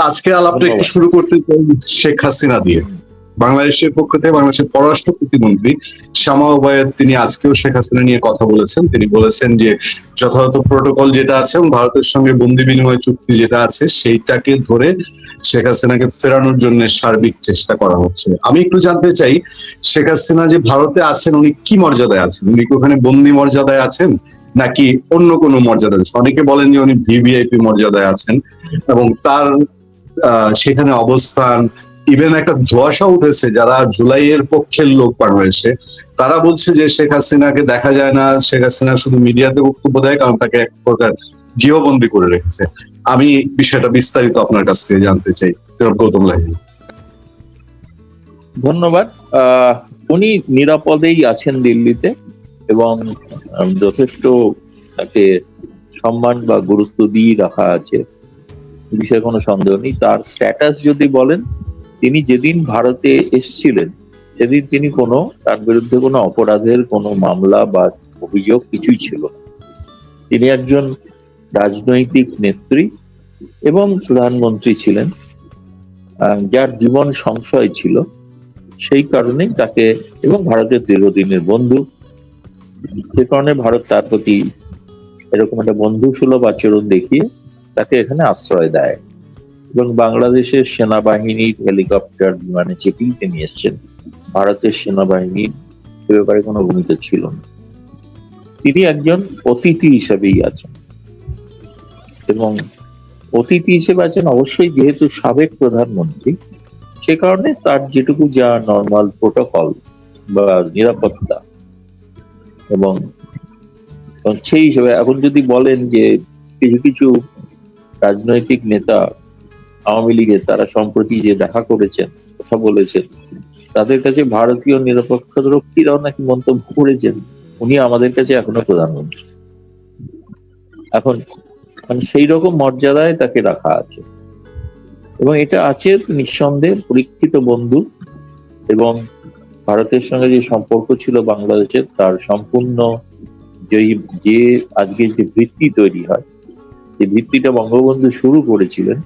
আজকে আলাপটা একটু ধন্যবাদ। শুরু করতে চাই শেখ হাসিনা দিয়ে। বাংলাদেশের পক্ষ থেকে বাংলাদেশের পররাষ্ট্র প্রতিমন্ত্রী শামা ওবায়েদ তিনি আজকেও শেখ হাসিনা নিয়ে কথা বলেছেন। তিনি বলেছেন যে যথাযথ প্রোটোকল যেটা আছে এবং ভারতের সঙ্গে বন্দি বিনিময় চুক্তি যেটা আছে সেইটাকে ধরে শেখ হাসিনাকে ফেরানোর জন্য সার্বিক চেষ্টা করা হচ্ছে। আমি একটু জানতে চাই, শেখ হাসিনা যে ভারতে আছেন উনি কি মর্যাদায় আছেন? উনি কি ওখানে বন্দি মর্যাদায় আছেন নাকি অন্য কোনো মর্যাদায় আছেন? অনেকে বলেন যে উনি ভিভিআইপি মর্যাদায় আছেন এবং তার সেখানে অবস্থান, ইভেন একটা ধোঁয়াশা উঠেছে যারা জুলাইয়ের পক্ষের লোক বাংলাদেশে, তারা বলছে যে শেখ হাসিনাকে দেখা যায় না, শেখ হাসিনা শুধু মিডিয়াতে বক্তব্য দেয় কারণ তাকে এক প্রকার গৃহবন্দী করে রেখেছে। আমি বিষয়টা বিস্তারিত আপনার কাছ থেকে জানতে চাই, গৌতম লাহিড়ী। ধন্যবাদ। উনি নিরাপদেই আছেন দিল্লিতে এবং যথেষ্ট তাকে সম্মান বা গুরুত্ব দিয়ে রাখা আছে, এ বিষয়ে কোনো সন্দেহ নেই। তার স্ট্যাটাস যদি বলেন, তিনি যেদিন ভারতে এসেছিলেন সেদিন তিনি তার বিরুদ্ধে কোনো অপরাধের কোনো মামলা বা অভিযোগ কিছুই ছিল না। তিনি একজন রাজনৈতিক নেত্রী এবং প্রধানমন্ত্রী ছিলেন, যার জীবন সংশয় ছিল। সেই কারণেই তাকে, এবং ভারতের দীর্ঘদিনের বন্ধু, সে কারণে ভারত তার প্রতি এরকম একটা বন্ধু সুলভ আচরণ দেখিয়ে তাকে এখানে আশ্রয় দেয়। এবং বাংলাদেশের সেনাবাহিনীর হেলিকপ্টার বিমানে চেপেই তিনি এসছেন। ভারতের সেনাবাহিনীর এ ব্যাপারে কোনো ভূমিকা ছিল না। তিনি একজন অতিথি হিসেবেই আছেন, এবং অতিথি হিসেবে আছেন অবশ্যই, যেহেতু সাবেক প্রধানমন্ত্রী, সে কারণে তার যেটুকু যা নর্মাল প্রোটোকল বা নিরাপত্তা, এবং সেই হিসেবে এখন যদি বলেন যে কিছু কিছু রাজনৈতিক নেতা আওয়ামী লীগের, তারা সম্প্রতি যে দেখা করেছেন, কথা বলেছেন, তাদের কাছে ভারতীয় নিরাপত্তা রক্ষীরাও নাকি মন্তব্য করেছেন উনি আমাদের কাছে এখনো প্রধানমন্ত্রী। এখন মানে সেই রকম মর্যাদায় তাকে রাখা আছে, এবং এটা আছে নিঃসন্দেহে পরীক্ষিত বন্ধু। এবং ভারতের সঙ্গে যে সম্পর্ক ছিল বাংলাদেশের, তার সম্পূর্ণ যে আজকে যে ভিত্তি তৈরি হয়, যে ভিত্তিটা বঙ্গবন্ধু শুরু করেছিলেন,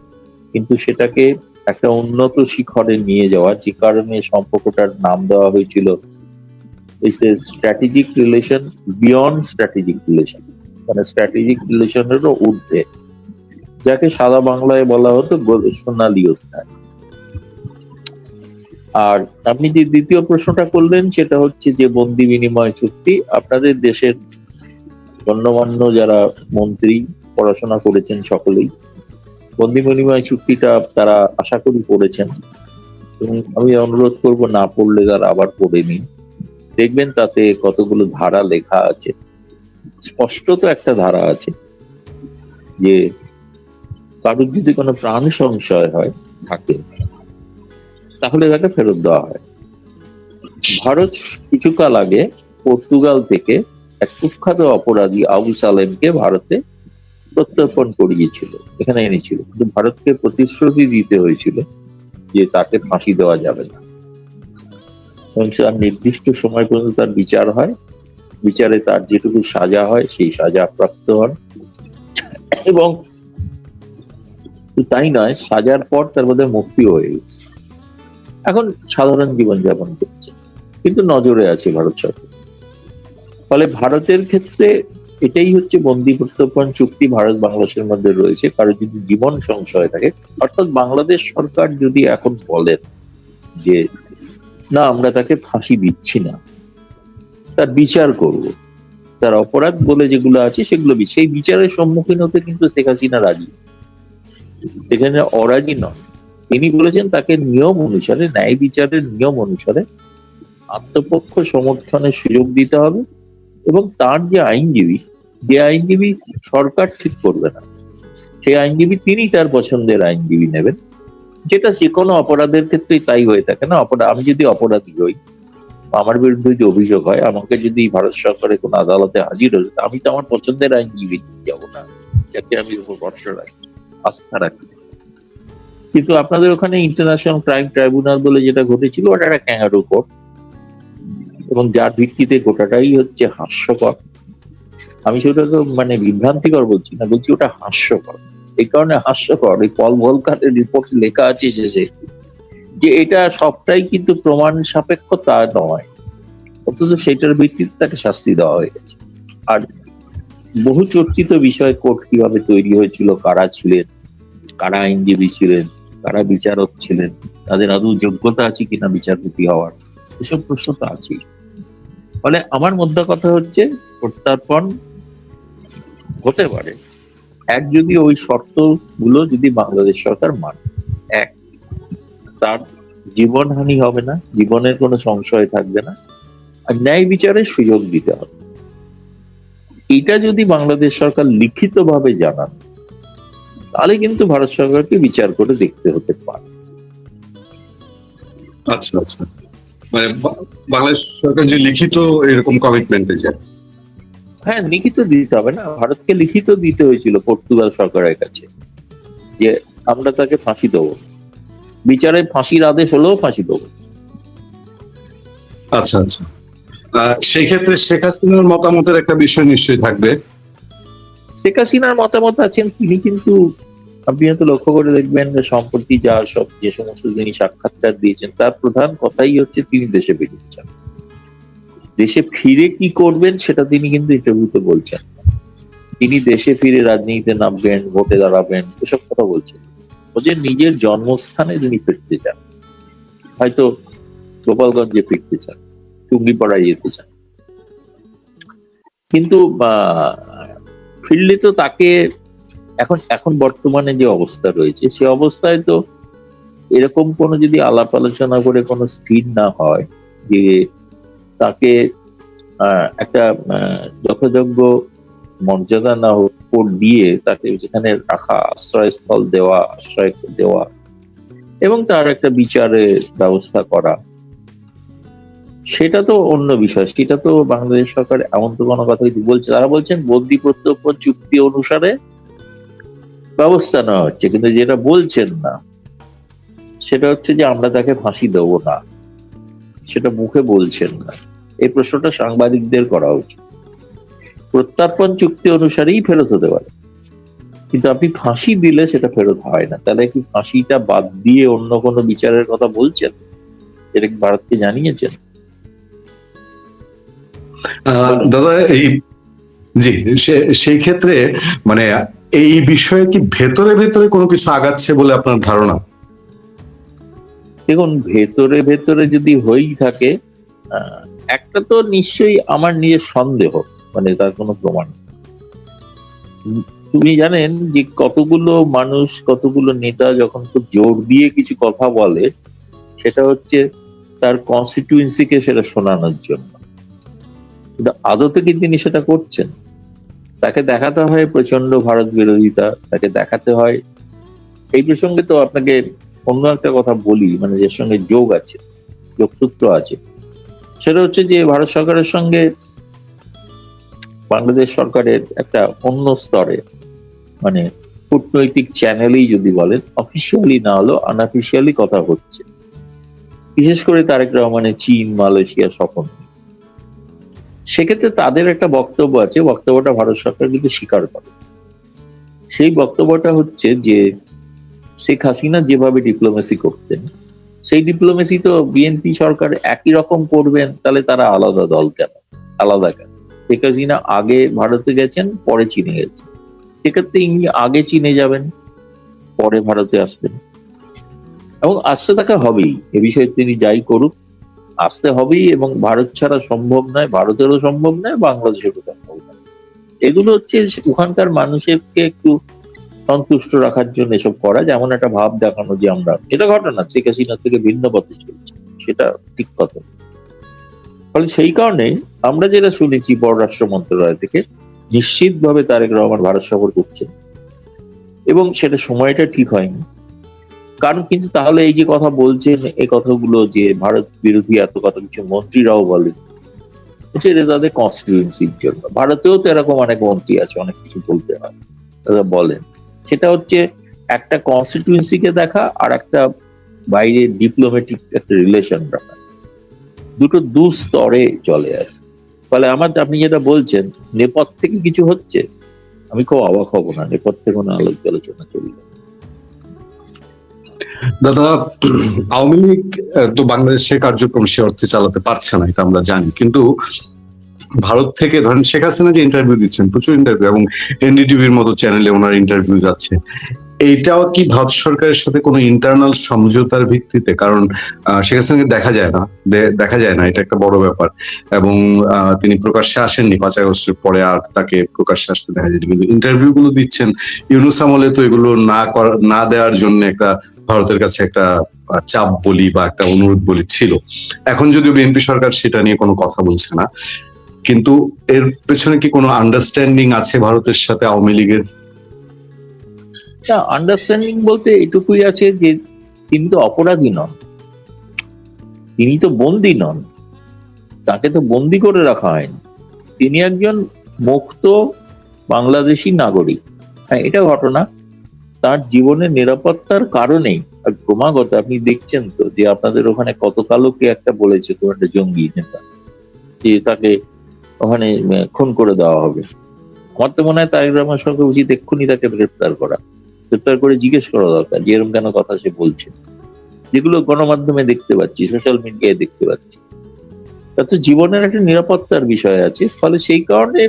কিন্তু সেটাকে একটা উন্নত শিখরে নিয়ে যাওয়া, যে কারণে সম্পর্কটার নাম দেওয়া হয়েছিল strategic relation beyond strategic relation, মানে স্ট্র্যাটেজিক রিলেশনেরও ঊর্ধ্বে, যাকে সাদা বাংলায় বলা হতো সোনালী অধ্যায়। আর আপনি যে দ্বিতীয় প্রশ্নটা করলেন, সেটা হচ্ছে যে বন্দি বিনিময় চুক্তি। আপনাদের দেশের গণ্যমান্য যারা মন্ত্রী, পড়াশোনা করেছেন সকলেই, বন্দি বিনিময় চুক্তিটা তারা আশা করি পড়েছেন, এবং আমি অনুরোধ করব না পড়লে তারা আবার পড়ে নিন। দেখবেন তাতে কতগুলো ধারা লেখা আছে। স্পষ্টত একটা ধারা আছে যে কারোর যদি কোনো প্রাণ সংশয় থাকে, তাহলে তাকে ফেরত দেওয়া হয়। ভারত কিছুকাল আগে পর্তুগাল থেকে এক কুখ্যাত অপরাধী আবু সালেমকে ভারতে প্রত্যর্পণ করিয়েছিল, এখানে এনেছিল, কিন্তু ভারতকে প্রতিশ্রুতি দিতে হয়েছিল যে তাকে ফাঁসি দেওয়া যাবে না, এবং তার নির্দিষ্ট সময় পর্যন্ত তার বিচার হয়, বিচারে তার যেটুকু সাজা হয় সেই সাজা প্রাপ্ত হন। এবং তাই নয়, সাজার পর তার মধ্যে মুক্তি হয়ে গেছে, এখন সাধারণ জীবনযাপন করছে, কিন্তু নজরে আছে ভারত সরকার। ফলে ভারতের ক্ষেত্রে এটাই হচ্ছে বন্দি প্রত্যর্পণ চুক্তি ভারত বাংলাদেশের মধ্যে রয়েছে। কারো যদি জীবন সংশয় থাকে, অর্থাৎ বাংলাদেশ সরকার যদি এখন বলেন যে না, আমরা তাকে ফাঁসি দিচ্ছি না, তার বিচার করব, তার অপরাধ বলে যেগুলো আছে সেগুলো, সেই বিচারের সম্মুখীন হতে কিন্তু শেখ হাসিনা রাজি, এখানে অরাজি নয়। তিনি বলেছেন তাকে নিয়ম অনুসারে, ন্যায় বিচারের নিয়ম অনুসারে আত্মপক্ষ সমর্থনের সুযোগ দিতে হবে, এবং তার যে আইনজীবী সরকার ঠিক করবে না, সেই আইনজীবী তিনি তার পছন্দের আইনজীবী নেবেন, যেটা যে কোনো অপরাধের ক্ষেত্রে তাই হয়ে থাকে না। আমি যদি অপরাধী হই, আমার বিরুদ্ধে যে অভিযোগ হয়, আমাকে যদি ভারত সরকারের কোনো আদালতে হাজির হয়ে, আমি তো আমার পছন্দের আইনজীবী যাবো না, যাকে আমি উপর ভরসা রাখি, আস্থা রাখি। কিন্তু আপনাদের ওখানে ইন্টারন্যাশনাল ক্রাইম ট্রাইব্যুনাল বলে যেটা ঘটেছিল, ওটা একটা ক্যাঙ্গারু কোর্ট, এবং যার ভিত্তিতে গোটাটাই হচ্ছে হাস্যকর। আমি সেটা তো মানে বিভ্রান্তিকর বলছি না, বলছি ওটা হাস্যকর। এই কারণে হাস্যকর, এই পল ভলকারের রিপোর্ট লেখা আছে শেষে যে এটা সবটাই কিন্তু প্রমাণ সাপেক্ষ তা নয়, অথচ সেটার ভিত্তিতে তাকে শাস্তি দেওয়া হয়ে গেছে। আর বহু চর্চিত বিষয়, কোর্ট কিভাবে তৈরি হয়েছিল, কারা ছিলেন, কারা আইনজীবী ছিলেন, কারা বিচারক ছিলেন, তাদের আদৌ যোগ্যতা আছে কিনা বিচারপতি হওয়ার, এসব প্রশ্ন তো আছেই। ফলে আমার মধ্যে কথা হচ্ছে প্রত্যর্পণ হতে পারে এক, যদি ওই শর্তগুলো যদি বাংলাদেশ সরকার মানে। এক, তার জীবনহানি হবে না, জীবনের কোনো সংশয় থাকবে না, আর ন্যায় বিচারের সুযোগ দিতে হবে। এটা যদি বাংলাদেশ সরকার লিখিতভাবে জানান, তাহলে কিন্তু ভারত সরকারকে বিচার করে দেখতে হতে পারে। আচ্ছা আচ্ছা, মানে বাংলাদেশ সরকার যে লিখিত এরকম কমিটমেন্টে যায়। হ্যাঁ, লিখিত দিতে হবে না, ভারতকে লিখিত দিতে হয়েছিল পর্তুগাল সরকারের কাছে যে আমরা তাকে ফাঁসি দেবো, বিচারে ফাঁসির আদেশ হলেও ফাঁসি দেবো। আচ্ছা আচ্ছা, সেই ক্ষেত্রে শেখ হাসিনার মতামতের একটা বিষয় নিশ্চয়ই থাকবে। শেখ হাসিনার মতামত আছেন, তিনি কিন্তু আপনি হয়তো লক্ষ্য করে দেখবেন যে সম্প্রতি যে সমস্ত তিনি সাক্ষাৎকার দিয়েছেন, তার প্রধান কথাই হচ্ছে তিনি দেশে ফিরতে চান। দেশে ফিরে কি করবেন সেটা তিনি কিন্তু ইন্টারভিউতে বলছেন। তিনি দেশে ফিরে রাজনীতিতে নামবেন, ভোটে দাঁড়াবেন, এসব কথা বলছেন। ও যে নিজের জন্মস্থানে তিনি ফিরতে চান, হয়তো গোপালগঞ্জে ফিরতে চান, টুঙ্গিপাড়ায় যেতে চান, কিন্তু ফিরলে তো তাকে এখন বর্তমানে যে অবস্থা রয়েছে, সে অবস্থায় তো এরকম কোনো যদি আলাপ আলোচনা করে কোনো স্থির না হয় যে তাকে একটা যথাযোগ্য মর্যাদা না দিয়ে তাকে যেখানে রাখা, আশ্রয়স্থল দেওয়া, আশ্রয় দেওয়া এবং তার একটা বিচারের ব্যবস্থা করা, সেটা তো অন্য বিষয়। সেটা তো বাংলাদেশ সরকার এমন তো কোনো কথা বলছে, তারা বলছেন বন্দি প্রত্যর্পণ চুক্তি অনুসারে ব্যবস্থা নেওয়া হচ্ছে, কিন্তু যেটা বলছেন না সেটা হচ্ছে যে আমরা তাকে ফাঁসি দেবো না, সেটা মুখে বলছেন না। এই প্রশ্নটা সাংবাদিকদের করা উচিত। প্রত্যর্পণ চুক্তি অনুসারেই ফেরত হতে পারে, কিন্তু আপনি ফাঁসি দিলে সেটা ফেরত হয় না। তাহলে কি ফাঁসিটা বাদ দিয়ে অন্য কোনো বিচারের কথা বলছেন? এটা কি ভারতকে জানিয়েছেন? দাদা জি, সেই ক্ষেত্রে মানে এই বিষয়ে কি ভেতরে ভেতরে কোনো কিছু আগাচ্ছে বলে আপনার ধারণা? দেখুন, ভেতরে ভেতরে যদি হয়েই থাকে, একটা তো নিশ্চয়ই আমার নিজের সন্দেহ, মানে তার কোনো প্রমাণ। তুমি জানেন যে কতগুলো মানুষ, কতগুলো নেতা যখন খুব জোর দিয়ে কিছু কথা বলে, সেটা হচ্ছে তার কনস্টিটিউয়েন্সিকে সেটা শোনানোর জন্য, কিন্তু আদতে কি তিনি সেটা করছেন? তাকে দেখাতে হয় প্রচন্ড ভারত বিরোধিতা, তাকে দেখাতে হয়। এই প্রসঙ্গে তো আপনাকে অন্য একটা কথা বলি, মানে যার সঙ্গে যোগসূত্র আছে, সেটা হচ্ছে যে ভারত সরকারের সঙ্গে বাংলাদেশ সরকারের একটা অন্য স্তরে, মানে কূটনৈতিক চ্যানেলেই যদি বলেন, অফিসিয়ালি না হলেও আনঅফিসিয়ালি কথা হচ্ছে, বিশেষ করে তারেক রহমানের চীন, মালয়েশিয়া সফর। সেক্ষেত্রে তাদের একটা বক্তব্য আছে, বক্তব্যটা ভারত সরকার কিন্তু স্বীকার করে। সেই বক্তব্যটা হচ্ছে যে শেখ হাসিনা যেভাবে ডিপ্লোমেসি করতেন, সেই ডিপ্লোমেসি তো বিএনপি সরকার একই রকম করবেন, তাহলে তারা আলাদা দল কেন, আলাদা কেন? শেখ হাসিনা আগে ভারতে গেছেন, পরে চীনে গেছেন, সেক্ষেত্রে ইনি আগে চীনে যাবেন, পরে ভারতে আসবেন, এবং আসতে থাকা হবেই। এ বিষয়ে তিনি যাই করুক, আসতে হবেই, এবং ভারত ছাড়া সম্ভব নয়, ভারতেরও সম্ভব নয়, বাংলাদেশেরও সম্ভব নয়। এগুলো হচ্ছে ওখানকার মানুষকে একটু সন্তুষ্ট রাখার জন্য এসব করা, যেমন একটা ভাব দেখানো যে আমরা, এটা ঘটনা শেখ হাসিনা থেকে ভিন্ন পথে চলছে, সেটা ঠিক কথা। ফলে সেই কারণে আমরা যেটা শুনেছি পররাষ্ট্র মন্ত্রণালয় থেকে, নিশ্চিতভাবে তারেক রহমান ভারত সফর করছেন, এবং সেটা সময়টা ঠিক হয়নি। কারণ কিন্তু তাহলে এই যে কথা বলছেন, এই কথাগুলো যে ভারত বিরোধী এত কথা কিছু মন্ত্রীরাও বলেন, এটা তাদের কনস্টিটিউয়েন্সির জন্য। ভারতেও তো এরকম অনেক মন্ত্রী আছে, অনেক কিছু বলতে হয়, তারা বলেন। সেটা হচ্ছে একটা কনস্টিটিউয়েন্সিকে দেখা আর একটা বাইরে ডিপ্লোম্যাটিক একটা রিলেশন রাখা, দুটো দু স্তরে চলে আসে। ফলে আপনি যেটা বলছেন নেপথ্য থেকে কিছু হচ্ছে, আমি খুব অবাক হব না নেপথ্যে কোনো আলোচনা চলবে। দাদা, আওয়ামী লীগ তো বাংলাদেশের কার্যক্রম সে অর্থে চালাতে পারছে না, এটা আমরা জানি, কিন্তু ভারত থেকে ধরেন শেখ হাসিনা যে ইন্টারভিউ দিচ্ছেন, প্রচুর ইন্টারভিউ, এবং এনডিটিভির মতো চ্যানেলে ওনার ইন্টারভিউ যাচ্ছে, এইটাও কি ভারত সরকারের সাথে কোনো ইন্টারনাল সমঝোতার ভিত্তিতে? কারণ শেখ হাসিনাকে দেখা যায় না, এটা একটা বড় ব্যাপার। এবং তিনি প্রকাশ্যে আসেননি 5 আগস্টের পরে, আর তাকে প্রকাশ্যে আসতে দেখা যায়নি, কিন্তু ইন্টারভিউ গুলো দিচ্ছেন। ইউনূস আমলে তো এগুলো না দেওয়ার জন্য একটা ভারতের কাছে একটা চাপ বলি বা একটা অনুরোধ বলি ছিল। এখন যদিও বিএনপি সরকার সেটা নিয়ে কোনো কথা বলছে না, কিন্তু এর পেছনে কি কোনো আন্ডারস্ট্যান্ডিং আছে ভারতের সাথে আওয়ামী লীগের? আন্ডারস্ট্যান্ডিং বলতে এটুকুই আছে যে তিনি তো অপরাধী নন, তিনি তো বন্দী নন, তাকে তো বন্দী করে রাখা হয়নি। তিনি একজন মুক্ত বাংলাদেশি নাগরিক। হ্যাঁ, এটা ঘটনা। তার জীবনের নিরাপত্তার কারণেই আর ক্রমাগত আপনি দেখছেন তো যে আপনাদের ওখানে কত কালোকে একটা বলেছে, কোন একটা জঙ্গি নেতা, যে তাকে ওখানে খুন করে দেওয়া হবে। আমার তো মনে হয় তারেক রহমান সরকার উচিত এক্ষুনি তাকে গ্রেপ্তার করে জিজ্ঞেস করা দরকার যে এরকম কেন কথা সে বলছে, যেগুলো গণমাধ্যমে দেখতে পাচ্ছি, সোশ্যাল মিডিয়ায় দেখতে পাচ্ছি। তার তো জীবনের একটা নিরাপত্তার বিষয় আছে, ফলে সেই কারণে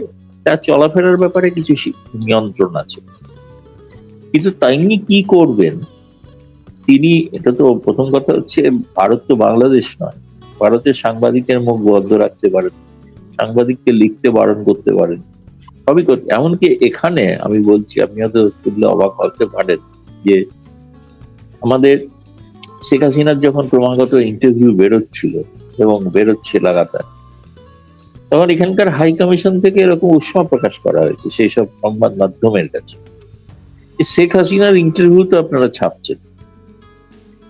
তার চলাফেরার ব্যাপারে কিছু নিয়ন্ত্রণ আছে। কিন্তু তিনি কি করবেন, তিনি, এটা তো প্রথম কথা হচ্ছে, ভারত তো বাংলাদেশ নয়। ভারতের সাংবাদিকের মুখ বন্ধ রাখতে পারেন, সাংবাদিককে লিখতে বারণ করতে পারেন, সবই করতে। এমনকি এখানে আমি বলছি, আপনি হয়তো শুনলে অবাক হতে পারেন, যে আমাদের শেখ হাসিনার যখন ক্রমাগত ইন্টারভিউ বেরোচ্ছিল এবং বেরোচ্ছে লাগাতার, তখন এখানকার হাই কমিশন থেকে এরকম উষ্মা প্রকাশ করা হয়েছে সেই সব সংবাদ মাধ্যমের কাছে, শেখ হাসিনার ইন্টারভিউ তো আপনারা ছাপছেন,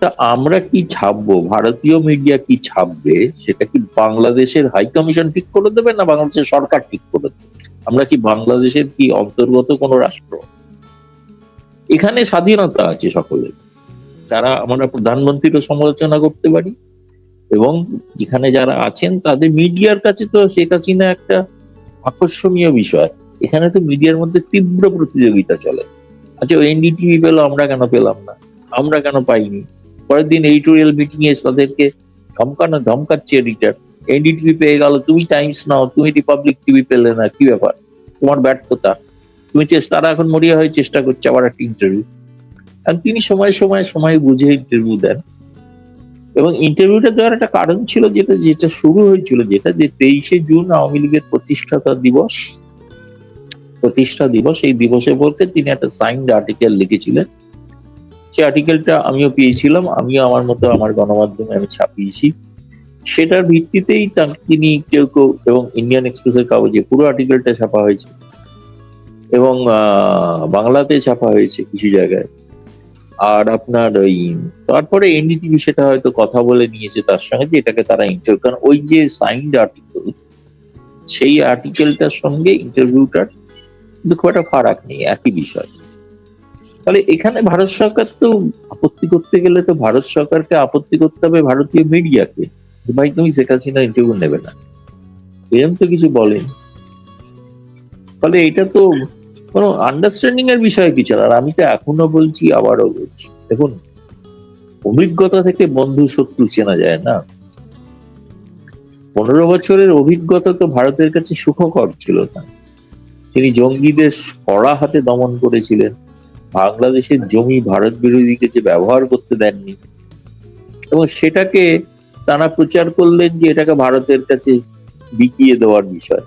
তা আমরা কি ছাপবো, ভারতীয় মিডিয়া কি ছাপবে, সেটা কি বাংলাদেশের হাই কমিশন ঠিক করে দেবে না বাংলাদেশের সরকার ঠিক করে দেবে? আমরা কি বাংলাদেশের কি অন্তর্গত কোনো রাষ্ট্র? এখানে স্বাধীনতা আছে সকলের, তারা, আমরা প্রধানমন্ত্রীরও সমালোচনা করতে পারি, এবং এখানে যারা আছেন তাদের মিডিয়ার কাছে তো শেখ হাসিনা একটা আকর্ষণীয় বিষয়। এখানে তো মিডিয়ার মধ্যে তীব্র প্রতিযোগিতা চলে। আচ্ছা, এনডিটিভি পেলো, আমরা কেন পেলাম না, আমরা কেন পাইনি? পরের দিন এডিটোরিয়াল মিটিং এ তাদেরকে ধমকাচ্ছে এডিটর, এনডিটিভি পেয়ে গেল, তুমি টাইমস নাও, তুমি রিপাবলিক টিভি পেলে না, কি ব্যাপার, তোমার ব্যর্থতা, তুমি তারা এখন মরিয়া হয়ে চেষ্টা করছে আবার একটা ইন্টারভিউ। আর তিনি সময় বুঝে ইন্টারভিউ দেন, এবং ইন্টারভিউটা দেওয়ার একটা কারণ ছিল, যেটা শুরু হয়েছিল, যেটা যে 23শে জুন আওয়ামী লীগের প্রতিষ্ঠা দিবস, এই দিবসে বলতে তিনি একটা সাইন্ড আর্টিকেল লিখেছিলেন। সেই আর্টিকেলটা আমিও পেয়েছিলাম, আমিও আমার মতো আমার গণমাধ্যমে আমি ছাপিয়েছি। সেটার ভিত্তিতেই তিনি কেউ, এবং ইন্ডিয়ান এক্সপ্রেসের কাগজে পুরো আর্টিকেলটা ছাপা হয়েছে, এবং বাংলাতে ছাপা হয়েছে কিছু জায়গায়। আর আপনার ওই তারপরে এনডিটিভি সেটা হয়তো কথা বলে নিয়েছে তার সঙ্গে, যে এটাকে তারা ইন্টারভিউ, কারণ ওই যে সাইন্ড আর্টিকেল, সেই আর্টিকেলটার সঙ্গে ইন্টারভিউটার কিন্তু খুব একটা ফারাক নেই, একই বিষয়। তাহলে এখানে ভারত সরকার তো আপত্তি করতে গেলে তো ভারত সরকারকে আপত্তি করতে হবে ভারতীয় মিডিয়াকে, ভাই তুমি শেখ হাসিনা ইন্টারভিউ নেবে না, এরকম তো কিছু বলেন। ফলে এটা তো কোনো আন্ডারস্ট্যান্ডিং এর বিষয় কিছু না। আর আমি তো এখনো বলছি, আবারও বলছি, দেখুন, অভিজ্ঞতা থেকে বন্ধু শত্রু চেনা যায় না। 15 বছরের অভিজ্ঞতা তো ভারতের কাছে সুখকর ছিল না। তিনি জঙ্গিদের কড়া হাতে দমন করেছিলেন, বাংলাদেশের জমি ভারত বিরোধীকে যে ব্যবহার করতে দেননি, এবং সেটাকে তারা প্রচার করলেন যে এটাকে ভারতের কাছে বিকিয়ে দেওয়ার বিষয়।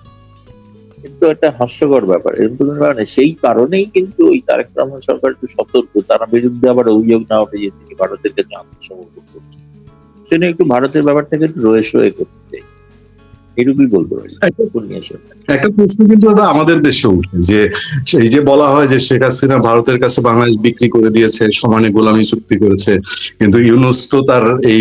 কিন্তু একটা হাস্যকর ব্যাপার, এরকম কোনো ব্যাপার নেই। সেই কারণেই কিন্তু ওই তারেক রহমান সরকার একটু সতর্ক, তার বিরুদ্ধে আবার অভিযোগ না ওঠে যে তিনি ভারতের কাছে আত্মসমর্পণ করছেন। সেটা একটু ভারতের ব্যাপারটাকে একটু রয়ে করতে, এটুকুই বলতে পারি। একটা প্রশ্ন কিন্তু দাদা আমাদের দেশে উঠে, যে এই যে বলা হয় যে শেখ হাসিনা ভারতের কাছে বাংলাদেশ বিক্রি করে দিয়েছে, সমানে গোলামি চুক্তি করেছে, কিন্তু ইউনূস তো তার এই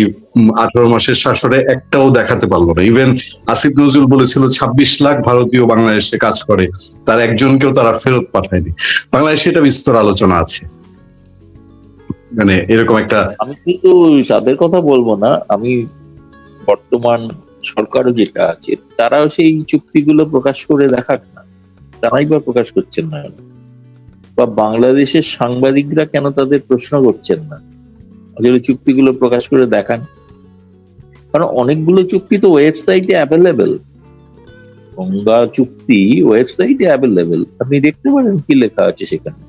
18 মাসের শাসনে একটাও দেখাতে পারলো না। ইভেন আসিফ নজরুল বলেছিল 26 লাখ ভারতীয় বাংলাদেশে কাজ করে, তার একজনকেও তারা ফেরত পাঠায়নি। বাংলাদেশে এটা বিস্তর আলোচনা আছে, মানে এরকম একটা। আমি কিন্তু তাদের কথা বলবো না, আমি বর্তমান সরকারও যেটা আছে তারাও সেই চুক্তিগুলো প্রকাশ করে দেখাক না, তারাই বা প্রকাশ করছেন না। বা বাংলাদেশের সাংবাদিকরা কেন তাদের প্রশ্ন করছেন না, আসলে চুক্তিগুলো প্রকাশ করে দেখান। কারণ অনেকগুলো চুক্তি তো ওয়েবসাইটে অ্যাভেলেবেল, গঙ্গা চুক্তি ওয়েবসাইটে অ্যাভেলেবেল, আপনি দেখতে পারেন কি লেখা আছে সেখানে।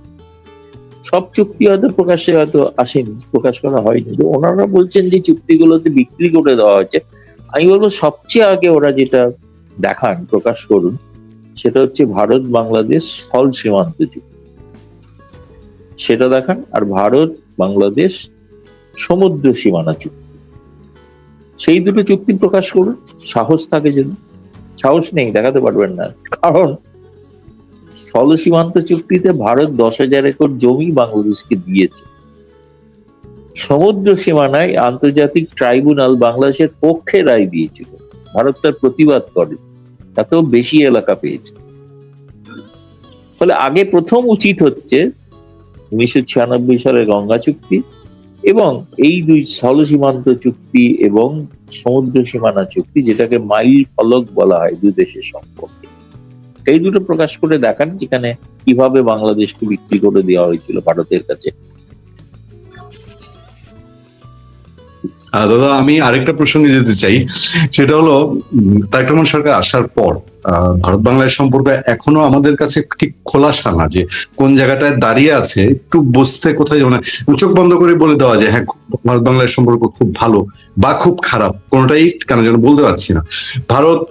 সব চুক্তি হয়তো প্রকাশ্যে হয়তো আসেনি, প্রকাশ করা হয়নি, তো ওনারা বলছেন যে চুক্তিগুলোতে বিক্রি করে দেওয়া হয়েছে। আমি বলবো সবচেয়ে আগে ওরা যেটা দেখান, প্রকাশ করুন, সেটা হচ্ছে ভারত বাংলাদেশ স্থল সীমান্ত চুক্তি, সেটা দেখান। আর ভারত বাংলাদেশ সমুদ্র সীমানা চুক্তি, সেই দুটো চুক্তি প্রকাশ করুন, সাহস থাকে যদি। সাহস নেই, দেখাতে পারবেন না, কারণ স্থল সীমান্ত চুক্তিতে ভারত 10,000 একর জমি বাংলাদেশকে দিয়েছে। সমুদ্র সীমানায় আন্তর্জাতিক ট্রাইব্যুনাল বাংলাদেশের পক্ষে রায় দিয়েছিল, ভারত তার প্রতিবাদ করে, তাতেও বেশি এলাকা পেয়েছে। ফলে আগে প্রথম উচিত হচ্ছে 1996 সালের গঙ্গা চুক্তি এবং এই দুই স্থল সীমান্ত চুক্তি এবং সমুদ্র সীমানা চুক্তি, যেটাকে মাইল ফলক বলা হয় দুই দেশের সম্পর্কে, এই দুটো প্রকাশ করে দেখান, যেখানে কিভাবে বাংলাদেশকে বিক্রি করে দেওয়া হয়েছিল ভারতের কাছে। দাদা, আমি আরেকটা প্রসঙ্গে যেতে চাই, সেটা হলো তারেক রহমান সরকার আসার পর ভারত বাংলাদেশ সম্পর্ক এখনো আমাদের কাছে ঠিক খোলাসা না, যে কোন জায়গাটায় দাঁড়িয়ে আছে একটু বুঝতে, কোথায় মানে চোখ বন্ধ করে বলে দেওয়া যায় হ্যাঁ ভারত বাংলাদেশ সম্পর্ক খুব ভালো বা খুব খারাপ, কোনোটাই কেন যেন বলতে পারছি না। ভারত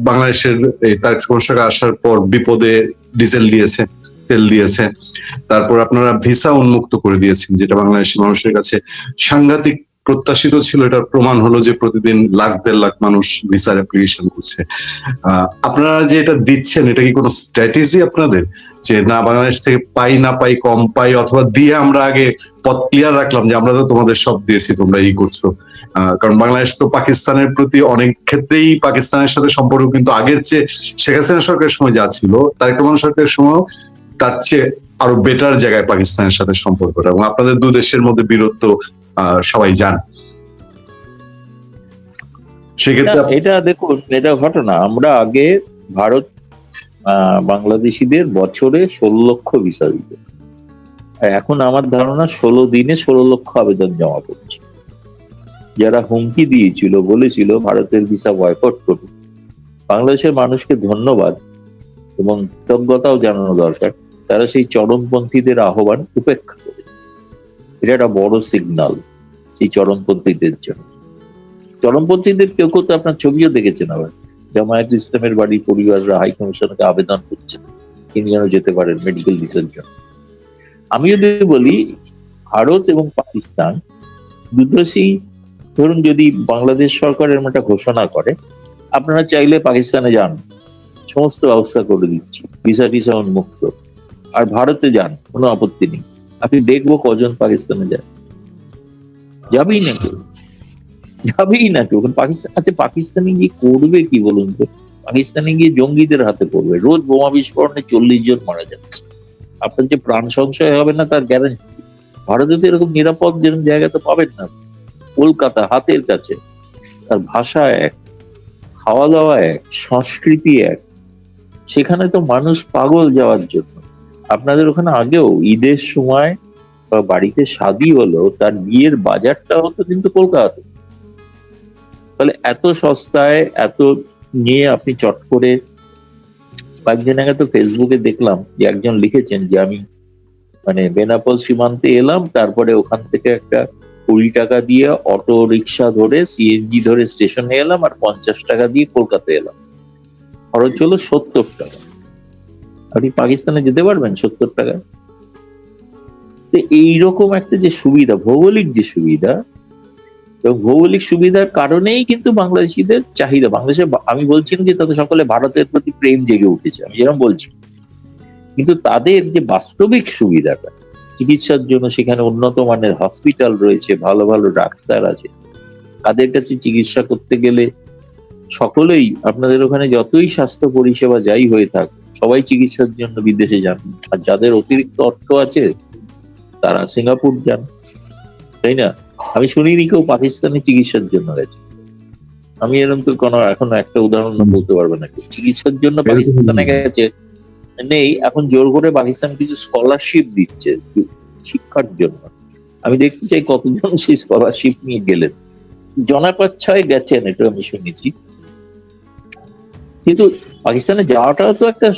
বাংলাদেশের তারেক রহমান সরকার আসার পর বিপদে ডিজেল দিয়েছে, তেল দিয়েছে, তারপর আপনারা ভিসা উন্মুক্ত করে দিয়েছেন, যেটা বাংলাদেশের মানুষের কাছে সাংঘাতিক প্রত্যাশিত ছিল। এটার প্রমাণ হলো যে প্রতিদিন 1,00,000-1,50,000 মানুষ ভিসার অ্যাপ্লিকেশন করছে। আপনারা যে এটা দিচ্ছেন, এটা কি কোনো স্ট্র্যাটেজি আপনাদের, যে না বাংলাদেশ থেকে পাই না পাই, কম পাই, অথবা দিয়ে আমরা আগে পথ ক্লিয়ার রাখলাম যে আমরা তো তোমাদের সব দিয়েছি, তোমরা এই করছো? কারণ বাংলাদেশ তো পাকিস্তানের প্রতি অনেক ক্ষেত্রেই, পাকিস্তানের সাথে সম্পর্ক কিন্তু আগের চেয়ে শেখ হাসিনা সরকারের সময় যা ছিল, তারেক রহমান সরকারের সময় তার চেয়ে আরো বেটার জায়গায় পাকিস্তানের সাথে সম্পর্কটা, এবং আপনাদের দু দেশের মধ্যে বীরত্ব সবাই জান। সেক্ষেত্রে এটা দেখুন, এটা ঘটনা, আমরা আগে ভারত বাংলাদেশিদের বছরে 16 লক্ষ ভিসা দিত, এখন আমার ধারণা 16 দিনে 16 লক্ষ আবেদন জমা পড়ছে। যারা হুমকি দিয়েছিল, বলেছিল ভারতের ভিসা বয়কট করবে, বাংলাদেশের মানুষকে ধন্যবাদ এবং কৃতজ্ঞতাও জানানো দরকার, তারা সেই চরমপন্থীদের আহ্বান উপেক্ষা করে। এটা একটা বড় সিগন্যাল সেই চরমপন্থীদের জন্য। চরমপন্থীদের কেউ কেউ তো আপনার ছবিও দেখেছেন, আবার জামায়াত ইসলামের বাড়ি পরিবাররা হাই কমিশনকে আবেদন করছেন তিনি যেন যেতে পারেন মেডিকেল ভিসার জন্য। আমি যদি বলি, ভারত এবং পাকিস্তান দুদেশই, ধরুন যদি বাংলাদেশ সরকার এরকম একটা ঘোষণা করে আপনারা চাইলে পাকিস্তানে যান, সমস্ত ব্যবস্থা করে দিচ্ছি, ভিসা টিসা উন্মুক্ত, আর ভারতে যান, কোনো আপত্তি নেই, আপনি দেখবো কজন পাকিস্তানে যায়? যাবেই না কেউ, যাবেই না কেউ। পাকিস্তান, আচ্ছা পাকিস্তানে গিয়ে করবে কি বলুন তো? পাকিস্তানে গিয়ে জঙ্গিদের হাতে পড়বে, রোজ বোমা বিস্ফোরণে 40 জন মারা যাচ্ছে, আপনার যে প্রাণ সংশয় হবে না তার গ্যারান্টি। ভারতে তো এরকম নিরাপদ যেরকম জায়গা তো পাবেন না। কলকাতা হাতের কাছে, তার ভাষা এক, খাওয়া দাওয়া এক, সংস্কৃতি এক, সেখানে তো মানুষ পাগল যাওয়ার জন্য। আপনাদের ওখানে আগেও ঈদের সময় বা বাড়িতে শাদী হলো, তার বিয়ের বাজারটা হতো কিন্তু কলকাতাতে। তাহলে এত সস্তায় এত নিয়ে আপনি চট করে, কয়েকদিন আগে তো ফেসবুকে দেখলাম যে একজন লিখেছেন যে আমি মানে বেনাপোল সীমান্তে এলাম, তারপরে ওখান থেকে একটা 20 টাকা দিয়ে অটো রিক্সা ধরে সিএনজি ধরে স্টেশনে এলাম, আর 50 টাকা দিয়ে কলকাতা এলাম, খরচ হলো 70 টাকা। আপনি পাকিস্তানে যেতে পারবেন 70 টাকায়? তো এইরকম একটা যে সুবিধা, ভৌগোলিক যে সুবিধা, এবং ভৌগোলিক সুবিধার কারণেই কিন্তু বাংলাদেশিদের চাহিদা। বাংলাদেশে, আমি বলছি না যে তাদের সকলে ভারতের প্রতি প্রেম জেগে উঠেছে, আমি যেরকম বলছি, কিন্তু তাদের যে বাস্তবিক সুবিধাটা, চিকিৎসার জন্য সেখানে উন্নত মানের হসপিটাল রয়েছে, ভালো ভালো ডাক্তার আছে, তাদের কাছে চিকিৎসা করতে গেলে সকলেই, আপনাদের ওখানে যতই স্বাস্থ্য পরিষেবা যাই হয়ে থাক, সবাই চিকিৎসার জন্য বিদেশে যান, আর যাদের অতিরিক্ত অর্থ আছে তারা সিঙ্গাপুর যান, তাই না? আমি শুনিনি কেউ পাকিস্তানে চিকিৎসার জন্য গেছে। আমি এরকম তো কোনো এখনো একটা উদাহরণ বলতে পারবো না, চিকিৎসার জন্য পাকিস্তানে গেছে নেই, এখন জোর করে পাকিস্তান কিছু স্কলারশিপ দিচ্ছে শিক্ষার জন্য। আমি দেখতে চাই কতজন সেই স্কলারশিপ নিয়ে গেলেন। জনাকচ্ছায় গেছেন, এটা আমি শুনেছি। কিন্তু পাকিস্তানে যাওয়াটাও তো একটা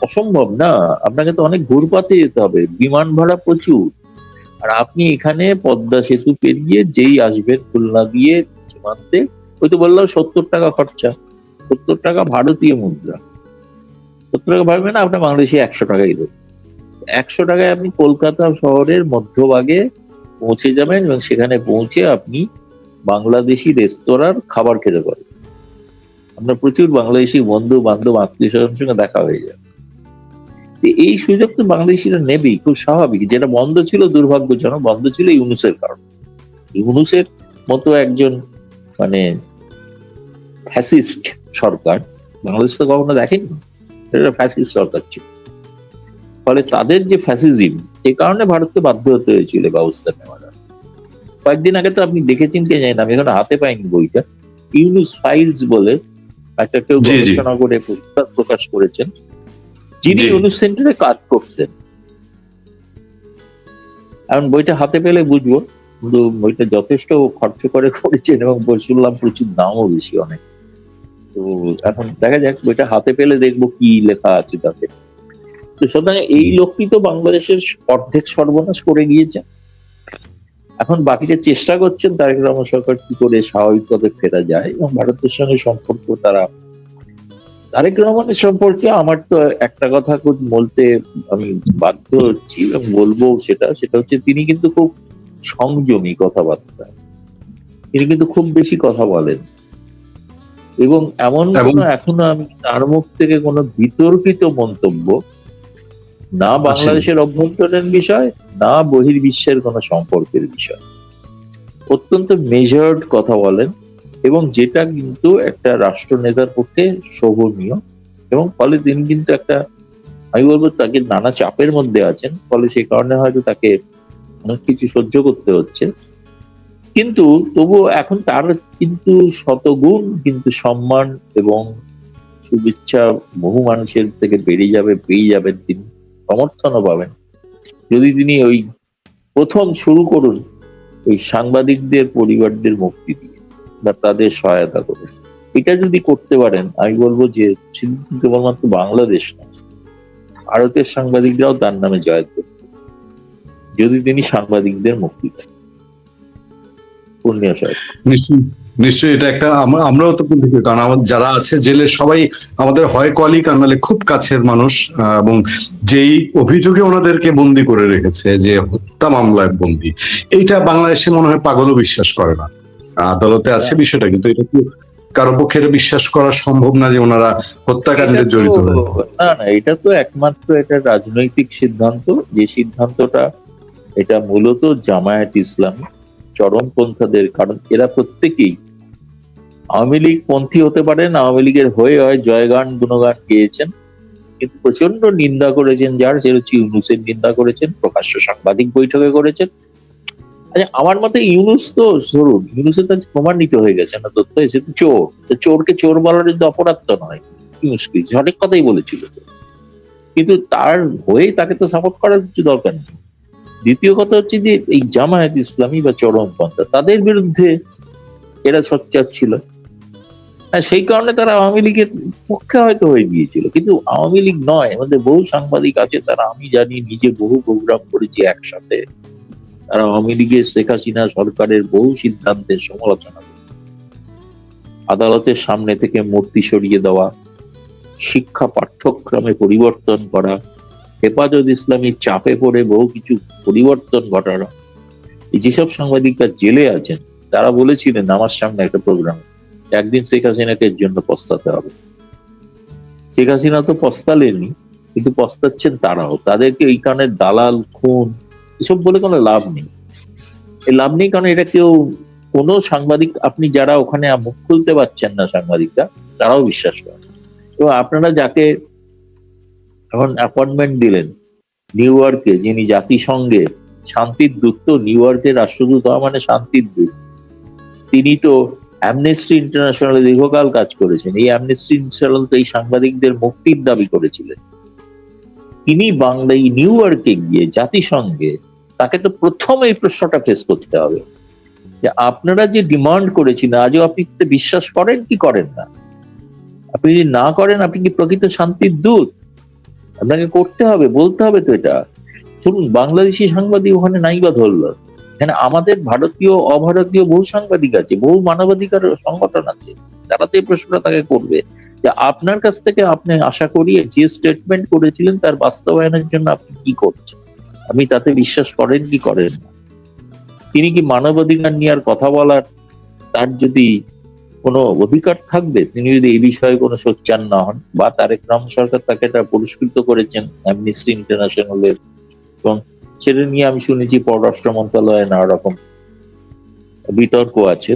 অসম্ভব না, আপনাকে তো অনেক ঘুরপাতে যেতে হবে, বিমান ভাড়া প্রচুর। আর আপনি এখানে পদ্মা সেতু পেরিয়ে যেই আসবেন খুলনা দিয়ে সীমান্তে, ওই তো বললাম 70 টাকা খরচা, 70 টাকা ভারতীয় মুদ্রা। 70 টাকা ভাববেন না, আপনার বাংলাদেশে 100 টাকাই দেবে। 100 টাকায় আপনি কলকাতা শহরের মধ্যভাগে পৌঁছে যাবেন এবং সেখানে পৌঁছে আপনি বাংলাদেশি রেস্তোরাঁর খাবার খেতে পারেন। আপনার প্রচুর বাংলাদেশি বন্ধু বান্ধব আত্মীয় স্বজনের সঙ্গে দেখা হয়ে যাবে। তো এই সুযোগ তো বাংলাদেশিরা নেবেই, খুব স্বাভাবিক। যেটা বন্ধ ছিল, দুর্ভাগ্যজনক বন্ধ ছিল ইউনূসের কারণে। ইউনূসের মতো একজন মানে ফ্যাসিস্ট সরকার বাংলাদেশ তো কখনো দেখেনি, এটা ফ্যাসিস্ট সরকার ছিল। ফলে তাদের যে ফ্যাসিজম, এই কারণে ভারতকে বাধ্য হতে হয়েছিল ব্যবস্থা নেওয়ার। কয়েকদিন আগে তো আপনি দেখেছেন কে জানি না, আমি এখন হাতে পাইনি বইটা, ইউনুস ফাইলস বলে একটা কেউ জি জি গবেষণা করে পুস্তক প্রকাশ করেছেন, যিনি জি ইউনুস সেন্টারে কাজ করতেন। এখন বইটা হাতে পেলে বুঝবো, কিন্তু বইটা যথেষ্ট খরচ করে করেছেন এবং বই শুনলাম প্রচুর দামও বেশি অনেক। তো এখন দেখা যাক, বইটা হাতে পেলে দেখবো কি লেখা আছে তাতে। তো সুতরাং এই লোকটি তো বাংলাদেশের অর্ধেক সর্বনাশ করে গিয়েছে। এখন বাকিটা চেষ্টা করছেন তারেক রহমান সরকার কি করে স্বাভাবিক পথে ফেরা যায় এবং ভারতের সঙ্গে সম্পর্ক তারা। তারেক রহমানের সম্পর্কে আমার তো একটা কথা খুব বলতে আমি বাধ্য হচ্ছি এবং বলবো, সেটা হচ্ছে তিনি কিন্তু খুব সংযমী কথাবার্তা, তিনি কিন্তু খুব বেশি কথা বলেন এবং এমন এবং কোনো এখনো আমি তার মুখ থেকে কোনো বিতর্কিত মন্তব্য, না আসেনি। বাংলাদেশের অভ্যন্তরীণ বিষয়, না বহির্বিশ্বের কোনো সম্পর্কের বিষয়, অত্যন্ত মেজার্ড কথা বলেন এবং যেটা কিন্তু একটা রাষ্ট্রনেতার পক্ষে শোভনীয়। এবং ফলে তিনি কিন্তু একটা, আমি বলবো তাকে নানা চাপের মধ্যে আছেন, ফলে সেই কারণে হয়তো তাকে অনেক কিছু সহ্য করতে হচ্ছে। কিন্তু তবুও এখন তার কিন্তু শতগুণ কিন্তু সম্মান এবং শুভেচ্ছা বহু মানুষের থেকে বেড়ে যাবে, পেয়ে যাবেন তিনি, সমর্থনও পাবেন যদি তিনি ওই প্রথম শুরু করুন ওই সাংবাদিকদের পরিবারদের মুক্তি দিয়ে বা তাদের সহায়তা করে। এটা যদি করতে পারেন, আমি বলবো যে শুধু কেবলমাত্র বাংলাদেশ না, ভারতের সাংবাদিকরাও তার নামে জয় করবে যদি তিনি সাংবাদিকদের মুক্তি দেন। পুণ্য সাহেব। নিশ্চয়ই নিশ্চয়ই এটা একটা আমরাও তো বন্ধু, কারণ আমাদের যারা আছে জেলে সবাই আমাদের হয় কলিগ আর নাহলে খুব কাছের মানুষ। এবং যেই অভিযোগে ওনাদেরকে বন্দি করে রেখেছে, যে হত্যা মামলায় বন্দি, এইটা বাংলাদেশে মনে হয় পাগলও বিশ্বাস করে না। আদালতে আছে বিষয়টা, কিন্তু এটা কি কারো পক্ষে এটা বিশ্বাস করা সম্ভব না যে ওনারা হত্যাকাণ্ডে এটা তো জড়িত হয়েছে। না, এটা তো একমাত্র এটা রাজনৈতিক সিদ্ধান্ত, যে সিদ্ধান্তটা এটা মূলত জামায়াত ইসলামী চরমপন্থাদের, কারণ এরা প্রত্যেকেই আওয়ামী লীগ পন্থী হতে পারেন, আওয়ামী লীগের হয়ে হয় জয়গান গুণগান গেয়েছেন, কিন্তু প্রচন্ড নিন্দা করেছেন, সে হচ্ছে ইউনূসের নিন্দা করেছেন, প্রকাশ্য সাংবাদিক বৈঠকে করেছেন। আচ্ছা, আমার মতে ইউনূস তো ধরুন, ইউনূসের কাছে প্রমাণিত হয়ে গেছে না, তথ্য এসে তো চোর, তো চোরকে চোর বলার কিন্তু অপরাধ তো নয়, ইউনূস কি সঠিক কথাই বলেছিল তো। কিন্তু তার হয়ে তাকে তো সাপোর্ট করার কিছু দরকার নেই। দ্বিতীয় কথা হচ্ছে যে এই জামায়াত ইসলামী বা চরমপন্থা, তাদের বিরুদ্ধে এরা সোচ্চার ছিল। হ্যাঁ, সেই কারণে তারা আওয়ামী লীগের পক্ষে হয়তো হয়ে গিয়েছিল, কিন্তু আওয়ামী লীগ নয়। আমাদের বহু সাংবাদিক আছে, তারা, আমি জানি, নিজে বহু প্রোগ্রাম করেছি একসাথে, তারা আওয়ামী লীগের শেখ হাসিনা সরকারের বহু সিদ্ধান্তের সমালোচনা করে। আদালতের সামনে থেকে মূর্তি সরিয়ে দেওয়া, শিক্ষা পাঠ্যক্রমে পরিবর্তন করা, হেফাজত ইসলামীর চাপে পড়ে বহু কিছু পরিবর্তন ঘটানো। এই যেসব সাংবাদিকরা জেলে আছেন, তারা বলেছিলেন আমার সামনে একটা প্রোগ্রাম, একদিন শেখ হাসিনাকে এর জন্য পস্তাতে হবে। শেখ হাসিনা তো পস্তালেনি, কিন্তু পস্তাচ্ছেন তারাও। তাদেরকে এই কারণে দালাল, খুন এসব বলে কোনো লাভ নেই। এই লাভ নেই, কারণ এটা কেউ, কোনো সাংবাদিক, আপনি যারা ওখানে মুখ খুলতে পারছেন না সাংবাদিকরা, তারাও বিশ্বাস করেন। তো আপনারা যাকে এখন অ্যাপয়েন্টমেন্ট দিলেন নিউ ইয়র্কে, যিনি জাতিসংঘে শান্তির দূত, তো নিউ ইয়র্কের রাষ্ট্রদূত হওয়া মানে শান্তির দূত, তিনি তো অ্যামনেস্টি ইন্টারন্যাশনালে দীর্ঘকাল কাজ করেছেন। এই অ্যামনেস্টি ইন্টারন্যাশনাল তো এই সাংবাদিকদের মুক্তির দাবি করেছিলেন। তিনি বাংলায় নিউ ইয়র্কে গিয়ে জাতিসংঘে তাকে তো প্রথম এই প্রশ্নটা ফেস করতে হবে যে আপনারা যে ডিমান্ড করেছিলেন আজও আপনি কি বিশ্বাস করেন কি করেন না? আপনি যদি না করেন আপনি কি প্রকৃত শান্তির দূত? আপনাকে করতে হবে, বলতে হবে তো এটা। শুনুন, বাংলাদেশি সাংবাদিক ওখানে নাই বা ধরলো, এখানে আমাদের ভারতীয় অভারতীয় বহু সাংবাদিক আছে, বহু মানবাধিকার সংগঠন আছে, তারা তো এই প্রশ্নটা তাকে করবে যে আপনার কাছ থেকে আপনি আশা করি যে স্টেটমেন্ট করেছিলেন তার বাস্তবায়নের জন্য আপনি কি করছেন, আপনি তাতে বিশ্বাস করেন কি করেন না? তিনি কি মানবাধিকার নিয়ে আর কথা বলার তার যদি কোনো অধিকার থাকবে, তিনি যদি এই বিষয়ে কোনো সোচ্চার না হন, বা তারেক রহমান সরকার তাকে এটা পুরস্কৃত করেছেন অ্যামনেস্টি ইন্টারন্যাশনালের, এবং সেটা নিয়ে আমি শুনেছি পররাষ্ট্র মন্ত্রণালয়ে নানা রকম বিতর্ক আছে,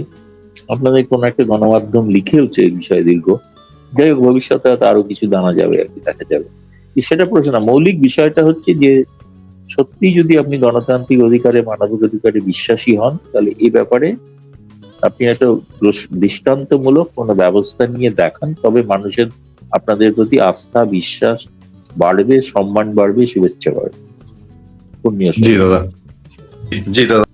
আপনাদের কোন একটা গণমাধ্যম লিখেওছে এই বিষয়ে দীর্ঘ, যাই হোক ভবিষ্যতে হয়তো আরো কিছু জানা যাবে আর কি, দেখা যাবে। সেটা প্রশ্ন না, মৌলিক বিষয়টা হচ্ছে যে সত্যি যদি আপনি গণতান্ত্রিক অধিকারে মানবিক অধিকারে বিশ্বাসী হন, তাহলে এই ব্যাপারে আপনি একটা দৃষ্টান্তমূলক কোনো ব্যবস্থা নিয়ে দেখান, তবে মানুষের আপনাদের প্রতি আস্থা বিশ্বাস বাড়বে, সম্মান বাড়বে, শুভেচ্ছা বাড়বে। জি দাদা, জি দাদা।